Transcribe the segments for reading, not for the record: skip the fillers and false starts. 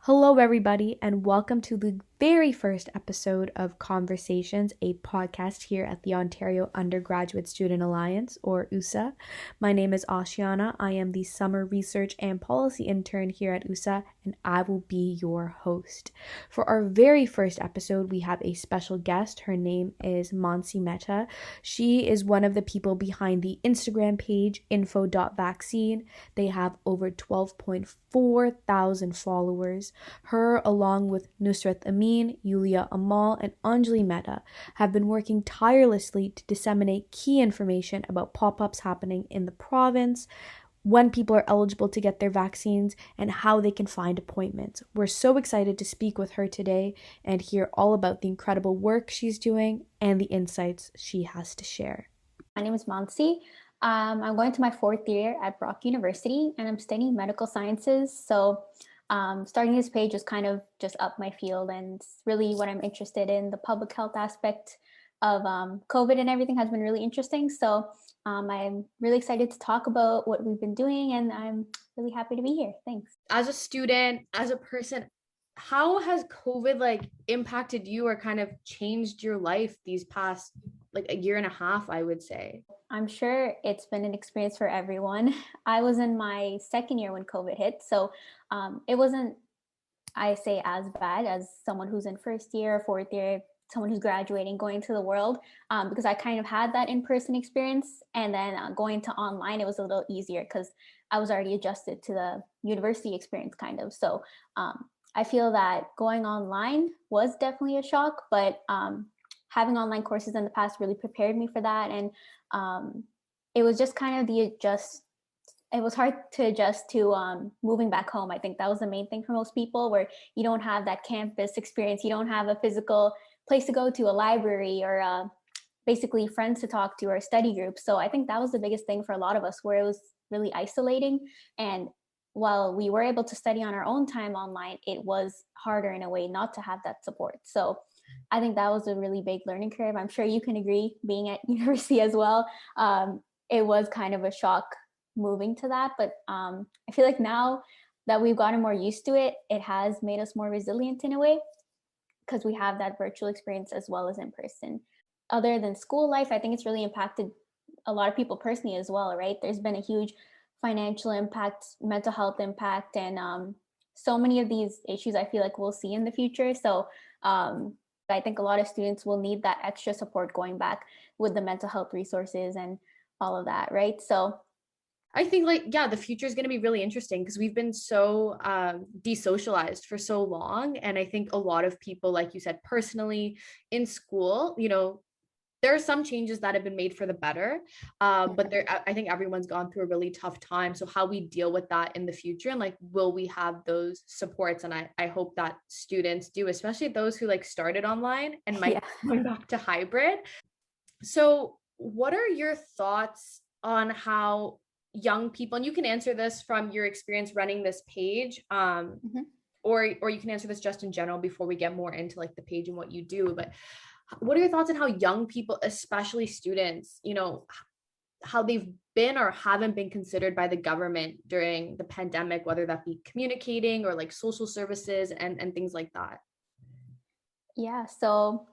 Hello, everybody, and welcome to the very first episode of Conversations, a podcast here at the Ontario Undergraduate Student Alliance, or USA. My name is Ashiana. I am the Summer Research and Policy Intern here at USA, and I will be your host. For our very first episode, we have a special guest. Her name is Mansi Mehta. She is one of the people behind the Instagram page info.vaccine. They have over 12.4 thousand followers. Her, along with Nusrat Amin, Yulia Amal, and Anjali Mehta, have been working tirelessly to disseminate key information about pop-ups happening in the province, when people are eligible to get their vaccines, and how they can find appointments. We're so excited to speak with her today and hear all about the incredible work she's doing and the insights she has to share. My name is Mansi. I'm going to my fourth year at Brock University, and I'm studying medical sciences. So starting this page was kind of just up my field, and it's really what I'm interested in. The public health aspect of COVID and everything has been really interesting. So I'm really excited to talk about what we've been doing, and I'm really happy to be here. Thanks. As a student, as a person, how has COVID impacted you or kind of changed your life these past a year and a half, I would say? I'm sure it's been an experience for everyone. I was in my second year when COVID hit, so it wasn't, I say, as bad as someone who's in first year or fourth year, someone who's graduating, going to the world, because I kind of had that in-person experience, and then going to online, it was a little easier because I was already adjusted to the university experience, kind of. So I feel that going online was definitely a shock, but having online courses in the past really prepared me for that. And it was just kind of it was hard to adjust to moving back home. I think that was the main thing for most people, where you don't have that campus experience. You don't have a physical place to go to, a library, or basically friends to talk to, or a study group. So I think that was the biggest thing for a lot of us, where it was really isolating. And while we were able to study on our own time online, it was harder in a way not to have that support. So I think that was a really big learning curve. I'm sure you can agree, being at university as well. It was kind of a shock moving to that, but I feel like now that we've gotten more used to it, it has made us more resilient in a way, because we have that virtual experience as well as in person. Other than school life, I think it's really impacted a lot of people personally as well, right? There's been a huge financial impact, mental health impact, and so many of these issues I feel like we'll see in the future. So I think a lot of students will need that extra support going back with the mental health resources and all of that, right? So I think the future is going to be really interesting because we've been so desocialized for so long. And I think a lot of people, like you said, personally in school, there are some changes that have been made for the better, but I think everyone's gone through a really tough time. So how we deal with that in the future, and will we have those supports? And I hope that students do, especially those who started online and might go back to hybrid. So what are your thoughts on how young people, and you can answer this from your experience running this page, or you can answer this just in general before we get more into the page and what you do, but what are your thoughts on how young people, especially students, how they've been or haven't been considered by the government during the pandemic, whether that be communicating or social services and things like that? Yeah, so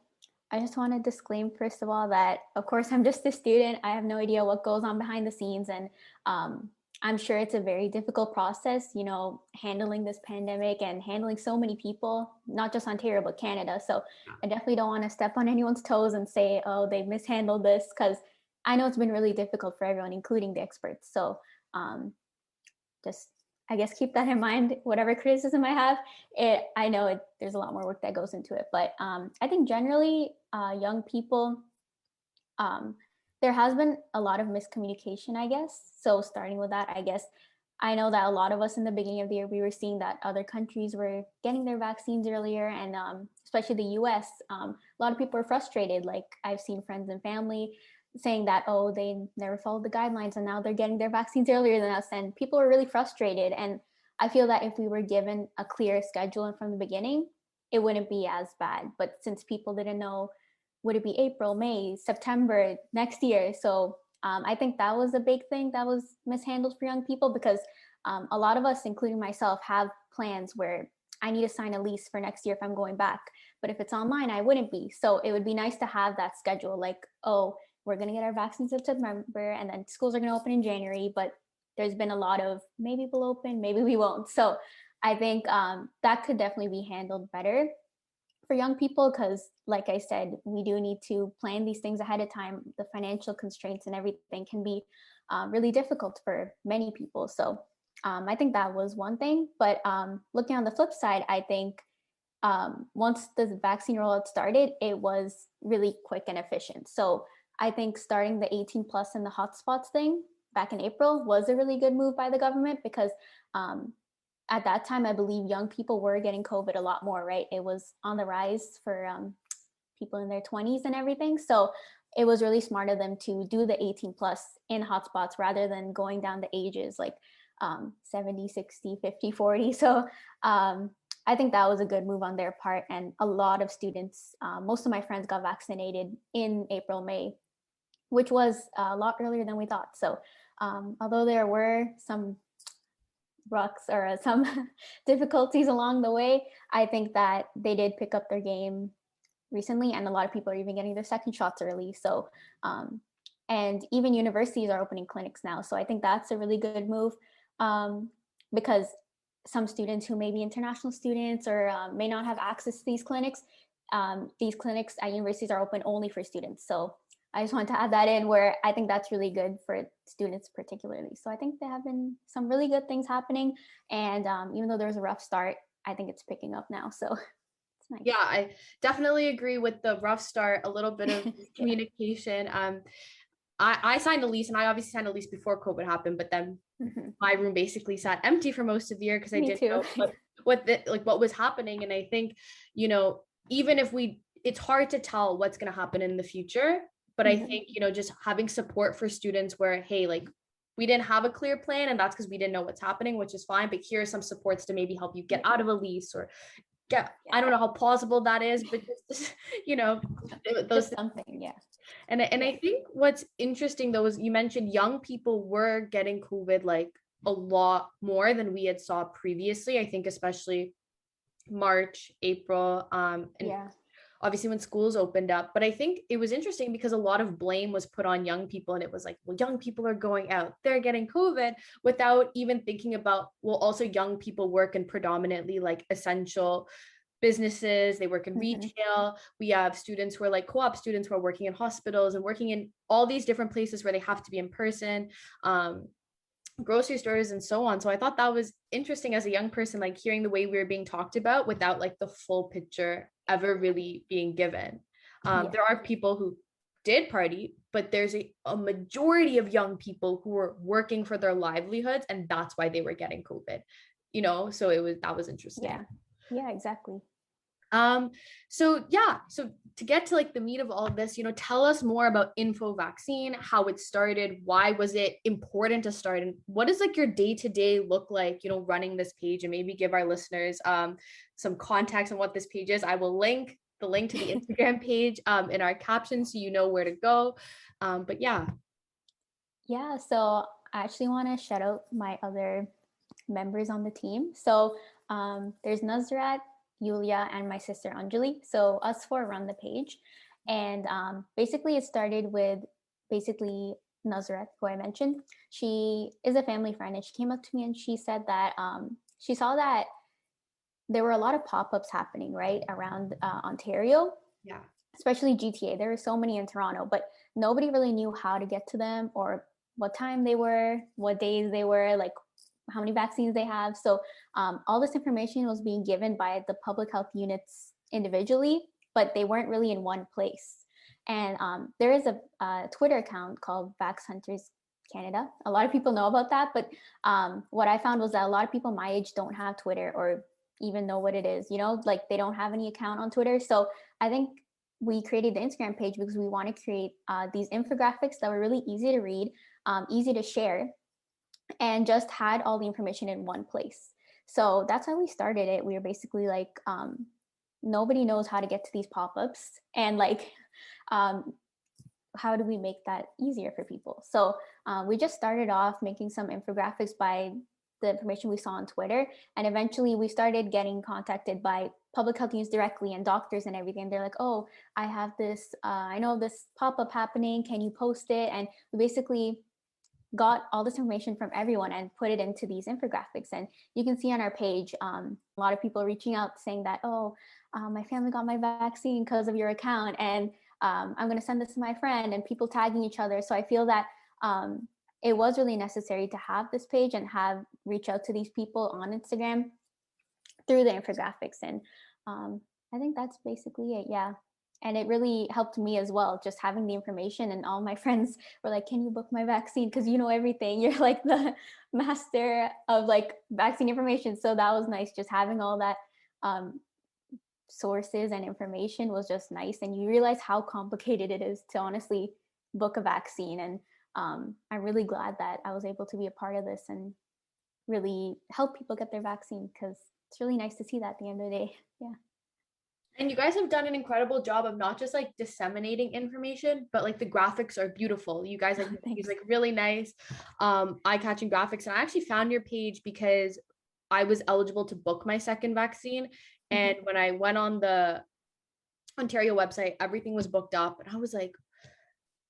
I just want to disclaim, first of all, that of course I'm just a student. I have no idea what goes on behind the scenes, and I'm sure it's a very difficult process, handling this pandemic and handling so many people, not just Ontario, but Canada. So I definitely don't want to step on anyone's toes and say, oh, they mishandled this, because I know it's been really difficult for everyone, including the experts. So just, I guess, keep that in mind. Whatever criticism I have, I know there's a lot more work that goes into it. But I think generally, young people, there has been a lot of miscommunication, I guess. So starting with that, I guess, I know that a lot of us in the beginning of the year, we were seeing that other countries were getting their vaccines earlier, and especially the US, a lot of people are frustrated. Like, I've seen friends and family saying that, oh, they never followed the guidelines and now they're getting their vaccines earlier than us. And people are really frustrated. And I feel that if we were given a clear schedule from the beginning, it wouldn't be as bad. But since people didn't know, would it be April, May, September next year? So I think that was a big thing that was mishandled for young people, because a lot of us, including myself, have plans where I need to sign a lease for next year if I'm going back. But if it's online, I wouldn't be. So it would be nice to have that schedule, like, oh, we're going to get our vaccines in September, and then schools are going to open in January. But there's been a lot of maybe we'll open, maybe we won't. So I think that could definitely be handled better for young people, because like I said, we do need to plan these things ahead of time. The financial constraints and everything can be really difficult for many people. So I think that was one thing. But looking on the flip side, I think once the vaccine rollout started, it was really quick and efficient. So I think starting the 18 plus and the hotspots thing back in April was a really good move by the government, because at that time, I believe young people were getting COVID a lot more, right? It was on the rise for people in their 20s and everything. So it was really smart of them to do the 18 plus in hotspots rather than going down the ages like 70, 60, 50, 40. So I think that was a good move on their part. And a lot of students, most of my friends got vaccinated in April, May, which was a lot earlier than we thought. So although there were some rocks or some difficulties along the way, I think that they did pick up their game recently, and a lot of people are even getting their second shots early. So, and even universities are opening clinics now. So I think that's a really good move, because some students who may be international students or may not have access to these clinics at universities are open only for students. So I just wanted to add that in, where I think that's really good for students particularly. So I think there have been some really good things happening. And even though there was a rough start, I think it's picking up now. So it's nice. Yeah, I definitely agree with the rough start, a little bit of Yeah. communication. I signed a lease, and I obviously signed a lease before COVID happened, but then my room basically sat empty for most of the year because I Me didn't too. know what was happening. And I think, even if it's hard to tell what's going to happen in the future, but I think, just having support for students where, hey, like, we didn't have a clear plan, and that's because we didn't know what's happening, which is fine, but here are some supports to maybe help you get out of a lease, or I don't know how plausible that is, but just, those Just something, yeah. and I think what's interesting though is you mentioned young people were getting COVID like a lot more than we had saw previously. I think especially March, April, and Yeah. obviously when schools opened up. But I think it was interesting because a lot of blame was put on young people, and it was like, well, young people are going out, they're getting COVID, without even thinking about, well, also young people work in predominantly like essential businesses, they work in retail. We have students who are like co-op students who are working in hospitals and working in all these different places where they have to be in person, grocery stores and so on. So I thought that was interesting as a young person, like hearing the way we were being talked about without like the full picture ever really being given. Yeah. There are people who did party, but there's a majority of young people who were working for their livelihoods, and that's why they were getting COVID, so that was interesting. Yeah, exactly. So to get to like the meat of all of this, tell us more about Info Vaccine, how it started, why was it important to start, and what does like your day-to-day look like, running this page, and maybe give our listeners some context on what this page is. I will link the link to the Instagram page in our caption so you know where to go. But yeah. Yeah, so I actually want to shout out my other members on the team. So there's Nazrat, Yulia, and my sister Anjali. So us four run the page. And basically it started with basically Nazrat, who I mentioned. She is a family friend, and she came up to me and she said that she saw that there were a lot of pop-ups happening right around Ontario. Yeah. Especially GTA. There were so many in Toronto, but nobody really knew how to get to them, or what time they were, what days they were, like how many vaccines they have. So all this information was being given by the public health units individually, but they weren't really in one place. And there is a Twitter account called Vax Hunters Canada. A lot of people know about that, but what I found was that a lot of people my age don't have Twitter or even know what it is, like they don't have any account on Twitter. So I think we created the Instagram page because we want to create these infographics that were really easy to read, easy to share, and just had all the information in one place. So that's how we started it. We were basically like, nobody knows how to get to these pop-ups, and like, how do we make that easier for people? So we just started off making some infographics by the information we saw on Twitter. And eventually we started getting contacted by public health units directly and doctors and everything. They're like, oh, I have this, I know this pop-up happening. Can you post it? And we basically got all this information from everyone and put it into these infographics. And you can see on our page, a lot of people reaching out saying that, oh, my family got my vaccine because of your account. And I'm going to send this to my friend, and people tagging each other. So I feel that it was really necessary to have this page and reach out to these people on Instagram through the infographics. And I think that's basically it. Yeah. And it really helped me as well, just having the information. And all my friends were like, can you book my vaccine? Because you know everything. You're like the master of like vaccine information. So that was nice. Just having all that sources and information was just nice. And you realize how complicated it is to honestly book a vaccine. And I'm really glad that I was able to be a part of this and really help people get their vaccine, because it's really nice to see that at the end of the day. Yeah. And you guys have done an incredible job of not just like disseminating information, but like the graphics are beautiful. You guys like use like really nice eye-catching graphics. And I actually found your page because I was eligible to book my second vaccine. And when I went on the Ontario website, everything was booked up. And I was like,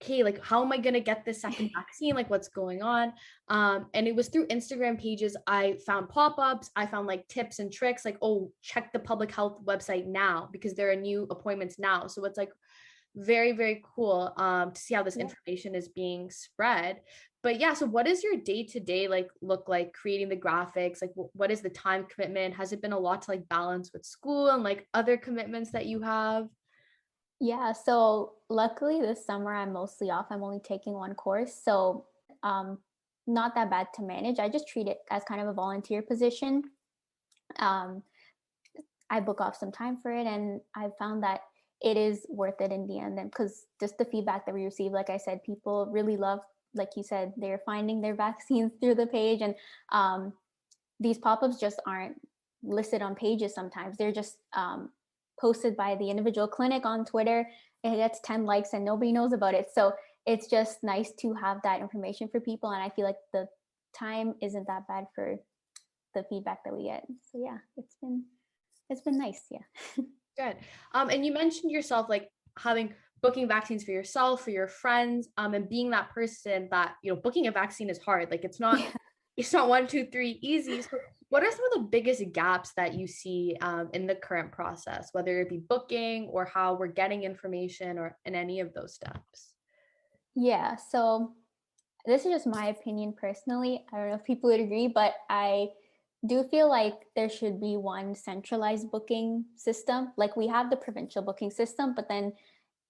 okay, like how am I gonna get this second vaccine? Like what's going on? And it was through Instagram pages. I found pop-ups, I found like tips and tricks, like, oh, check the public health website now because there are new appointments now. So it's like very, very cool to see how this information is being spread. But yeah, so what is your day-to-day like look like creating the graphics? Like what is the time commitment? Has it been a lot to like balance with school and like other commitments that you have? Yeah, so luckily this summer I'm mostly off. I'm only taking one course. So not that bad to manage. I just treat it as kind of a volunteer position. Um, I book off some time for it, and I found that it is worth it in the end. And because just the feedback that we receive, like I said, people really love, like you said, they're finding their vaccines through the page. And these pop-ups just aren't listed on pages sometimes. They're just posted by the individual clinic on Twitter. It gets 10 likes and nobody knows about it. So it's just nice to have that information for people. And I feel like the time isn't that bad for the feedback that we get. So yeah, it's been nice. Yeah. Good. And you mentioned yourself like having booking vaccines for yourself, for your friends, and being that person that, you know, booking a vaccine is hard. Like it's not, it's not 1, 2, 3 easy. So what are some of the biggest gaps that you see in the current process, whether it be booking or how we're getting information or in any of those steps? Yeah. So this is just my opinion personally. I don't know if people would agree, but I do feel like there should be one centralized booking system. Like we have the provincial booking system, but then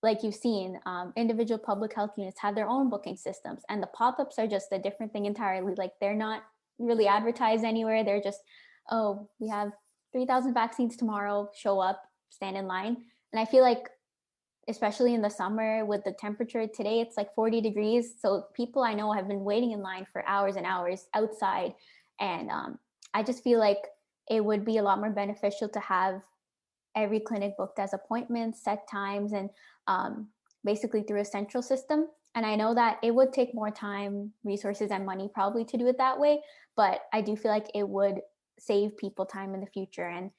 like you've seen, individual public health units have their own booking systems, and the pop-ups are just a different thing entirely. Like they're not really advertised anywhere. They're just, oh, we have 3,000 vaccines tomorrow, show up, stand in line. And I feel like, especially in the summer with the temperature today, it's like 40 degrees. So people I know have been waiting in line for hours and hours outside. And I just feel like it would be a lot more beneficial to have every clinic booked as appointments, set times, and basically through a central system. And I know that it would take more time, resources, and money probably to do it that way, but I do feel like it would save people time in the future. And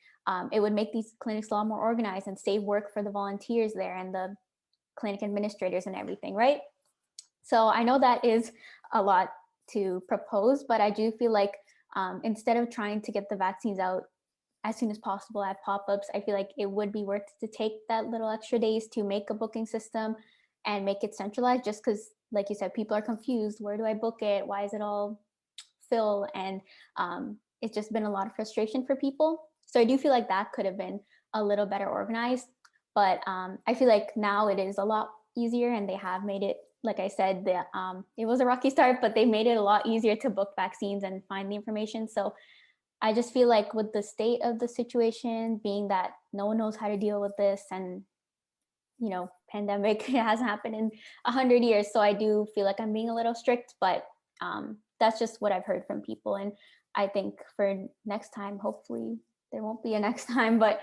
it would make these clinics a lot more organized and save work for the volunteers there and the clinic administrators and everything, right? So I know that is a lot to propose, but I do feel like instead of trying to get the vaccines out as soon as possible at pop-ups, I feel like it would be worth to take that little extra days to make a booking system and make it centralized, just because, like you said, people are confused. Where do I book it? Why is it all fill? And it's just been a lot of frustration for people. So I do feel like that could have been a little better organized. But I feel like now it is a lot easier, and they have made it, like I said, it was a rocky start, but they made it a lot easier to book vaccines and find the information. So I just feel like with the state of the situation, being that no one knows how to deal with this, and pandemic hasn't happened in 100 years, so I do feel like I'm being a little strict. But that's just what I've heard from people, and I think for next time, hopefully there won't be a next time, but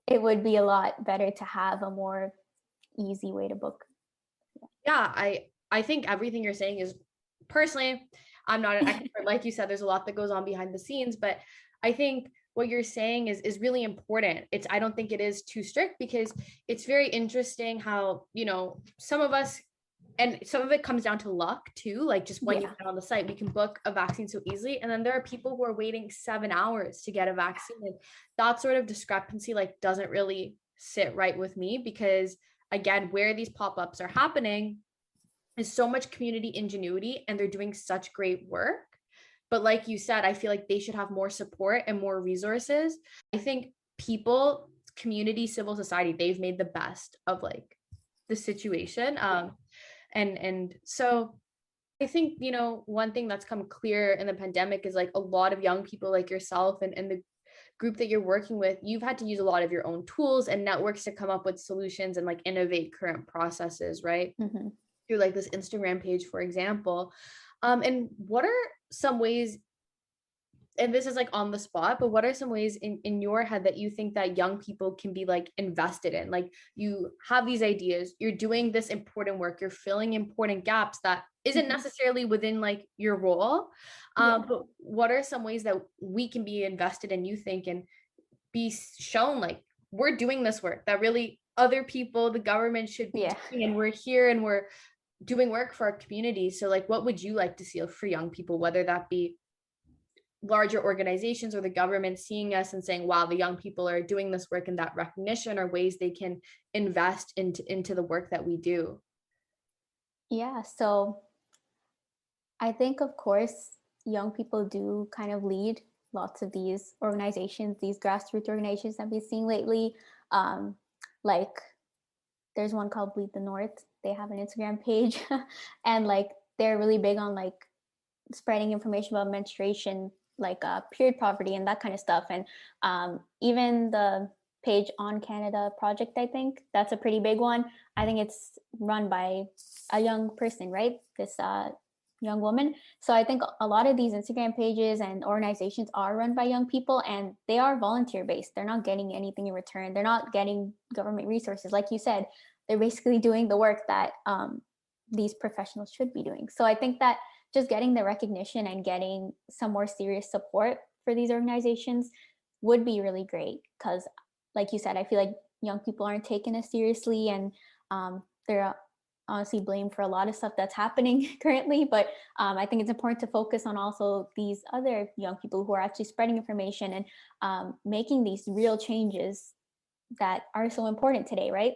it would be a lot better to have a more easy way to book. Yeah, I think everything you're saying is, personally, I'm not an expert. Like you said, there's a lot that goes on behind the scenes, but I think what you're saying is really important. I don't think it is too strict, because it's very interesting how, some of us, and some of it comes down to luck too, like just when you get on the site, we can book a vaccine so easily, and then there are people who are waiting 7 hours to get a vaccine. And that sort of discrepancy like doesn't really sit right with me, because again, where these pop-ups are happening is so much community ingenuity, and they're doing such great work. But like you said, I feel like they should have more support and more resources. I think people, community, civil society, they've made the best of like the situation. And so I think, one thing that's come clear in the pandemic is like a lot of young people like yourself and the group that you're working with, you've had to use a lot of your own tools and networks to come up with solutions and like innovate current processes, right? Mm-hmm. Through like this Instagram page, for example. And what are some ways, and this is like on the spot, but what are some ways in your head that you think that young people can be like invested in? Like, you have these ideas, you're doing this important work, you're filling important gaps that isn't necessarily within like your role. But what are some ways that we can be invested in, you think, and be shown like we're doing this work that really other people, the government should be doing, and we're here and we're doing work for our community? So like, what would you like to see for young people, whether that be larger organizations or the government seeing us and saying, wow, the young people are doing this work, and that recognition or ways they can invest into the work that we do? So I think, of course, young people do kind of lead lots of these organizations, these grassroots organizations that we've seen lately. Like, there's one called Bleed the North. They have an Instagram page and like they're really big on like spreading information about menstruation, like period poverty and that kind of stuff. And even the page On Canada Project, I think that's a pretty big one. I think it's run by a young person, right? This young woman. So I think a lot of these Instagram pages and organizations are run by young people, and they are volunteer based. They're not getting anything in return. They're not getting government resources. Like you said, they're basically doing the work that these professionals should be doing. So I think that just getting the recognition and getting some more serious support for these organizations would be really great, because like you said, I feel like young people aren't taken as seriously, and they're honestly blamed for a lot of stuff that's happening currently. But I think it's important to focus on also these other young people who are actually spreading information and making these real changes that are so important today, right?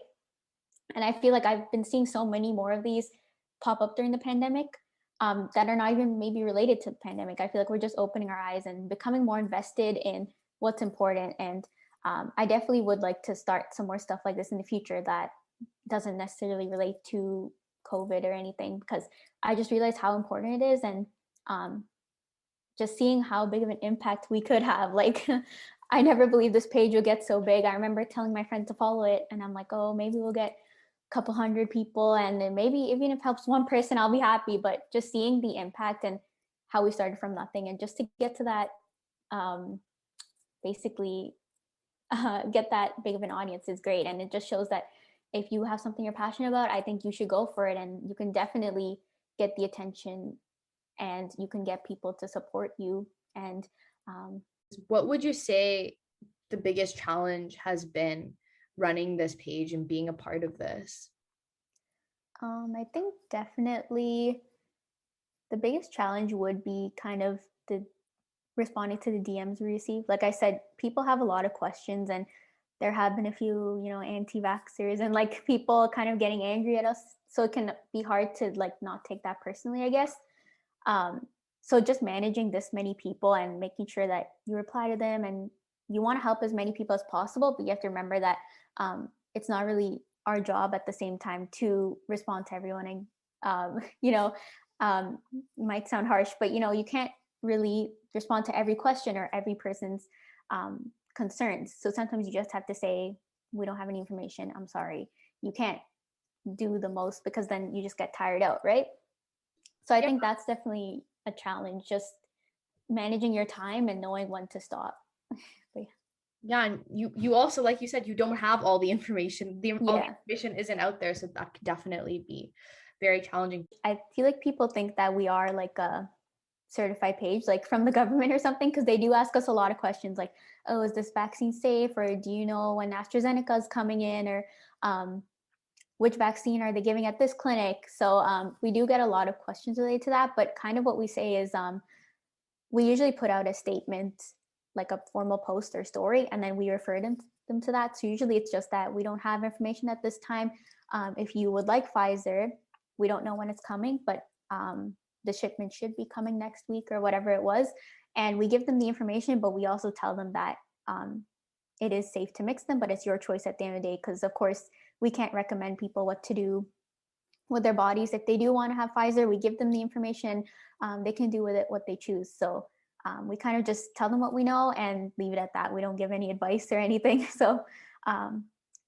And I feel like I've been seeing so many more of these pop up during the pandemic that are not even maybe related to the pandemic. I feel like we're just opening our eyes and becoming more invested in what's important. And I definitely would like to start some more stuff like this in the future that doesn't necessarily relate to COVID or anything, because I just realized how important it is. And just seeing how big of an impact we could have. Like, I never believed this page would get so big. I remember telling my friend to follow it, and I'm like, oh, maybe we'll get a couple hundred people, and then maybe even if it helps one person, I'll be happy. But just seeing the impact and how we started from nothing, and just to get to that, basically get that big of an audience is great. And it just shows that if you have something you're passionate about, I think you should go for it, and you can definitely get the attention, and you can get people to support you. And what would you say the biggest challenge has been running this page and being a part of this? I think definitely the biggest challenge would be kind of the responding to the DMs we receive. Like I said, people have a lot of questions, and there have been a few, anti-vaxxers and like people kind of getting angry at us. So it can be hard to like not take that personally, I guess. So just managing this many people and making sure that you reply to them, and you want to help as many people as possible, but you have to remember that it's not really our job at the same time to respond to everyone. And might sound harsh, but you can't really respond to every question or every person's concerns. So sometimes you just have to say, we don't have any information, I'm sorry. You can't do the most, because then you just get tired out, right? So I think that's definitely a challenge, just managing your time and knowing when to stop. Yeah, and you also, like you said, you don't have all the information. All the information isn't out there, so that could definitely be very challenging. I feel like people think that we are like a certified page, like from the government or something, because they do ask us a lot of questions like, oh, is this vaccine safe, or do you know when AstraZeneca is coming in, or which vaccine are they giving at this clinic? So we do get a lot of questions related to that, but kind of what we say is we usually put out a statement, like a formal post or story, and then we refer them to that. So usually it's just that we don't have information at this time. If you would like Pfizer, we don't know when it's coming, but the shipment should be coming next week or whatever it was. And we give them the information, but we also tell them that it is safe to mix them, but it's your choice at the end of the day, because of course we can't recommend people what to do with their bodies. If they do want to have Pfizer, we give them the information. They can do with it what they choose. So we kind of just tell them what we know and leave it at that. We don't give any advice or anything. So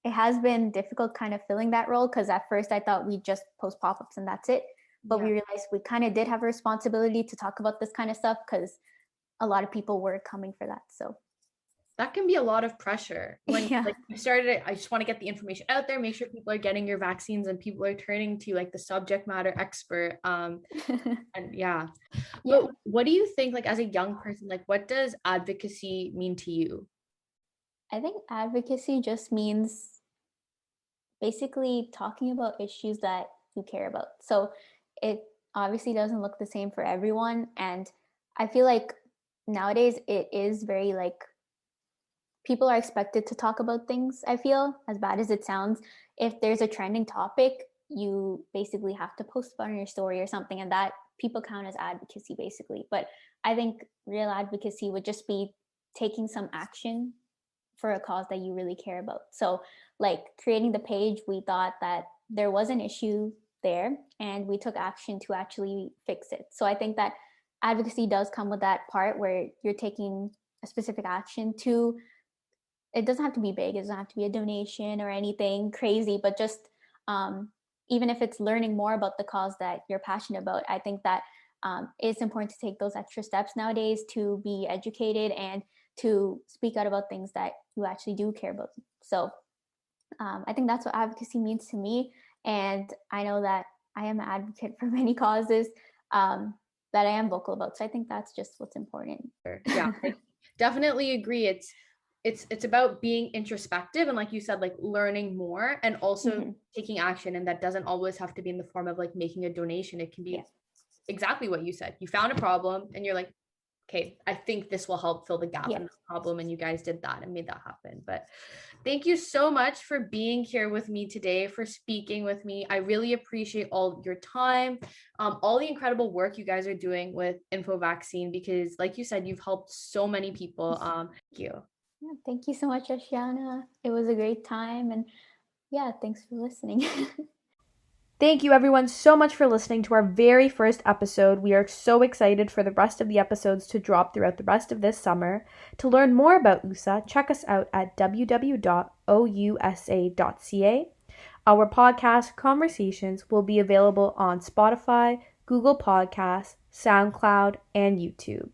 it has been difficult kind of filling that role, because at first I thought we'd just post pop-ups and that's it. But we realized we kind of did have a responsibility to talk about this kind of stuff, because a lot of people were coming for that. So that can be a lot of pressure when like you started it. I just want to get the information out there, make sure people are getting your vaccines, and people are turning to like the subject matter expert. And but what do you think, like as a young person, like what does advocacy mean to you? I think advocacy just means basically talking about issues that you care about. So it obviously doesn't look the same for everyone, and I feel like nowadays it is very like people are expected to talk about things. I feel, as bad as it sounds, if there's a trending topic, you basically have to post about on your story or something, and that people count as advocacy basically. But I think real advocacy would just be taking some action for a cause that you really care about. So like creating the page, we thought that there was an issue there and we took action to actually fix it. So I think that advocacy does come with that part where you're taking a specific action to, it doesn't have to be big, it doesn't have to be a donation or anything crazy, but just even if it's learning more about the cause that you're passionate about, I think that it's important to take those extra steps nowadays to be educated and to speak out about things that you actually do care about. So I think that's what advocacy means to me. And I know that I am an advocate for many causes that I am vocal about. So I think that's just what's important. Yeah, I definitely agree. It's about being introspective and, like you said, like learning more and also taking action. And that doesn't always have to be in the form of like making a donation. It can be exactly what you said. You found a problem and you're like, okay, I think this will help fill the gap in the problem. And you guys did that and made that happen. But thank you so much for being here with me today, for speaking with me. I really appreciate all your time, all the incredible work you guys are doing with Info Vaccine, because like you said, you've helped so many people. Thank you. Yeah, thank you so much, Ashiana. It was a great time. And yeah, thanks for listening. Thank you everyone so much for listening to our very first episode. We are so excited for the rest of the episodes to drop throughout the rest of this summer. To learn more about USA, check us out at www.ousa.ca. Our podcast, Conversations, will be available on Spotify, Google Podcasts, SoundCloud, and YouTube.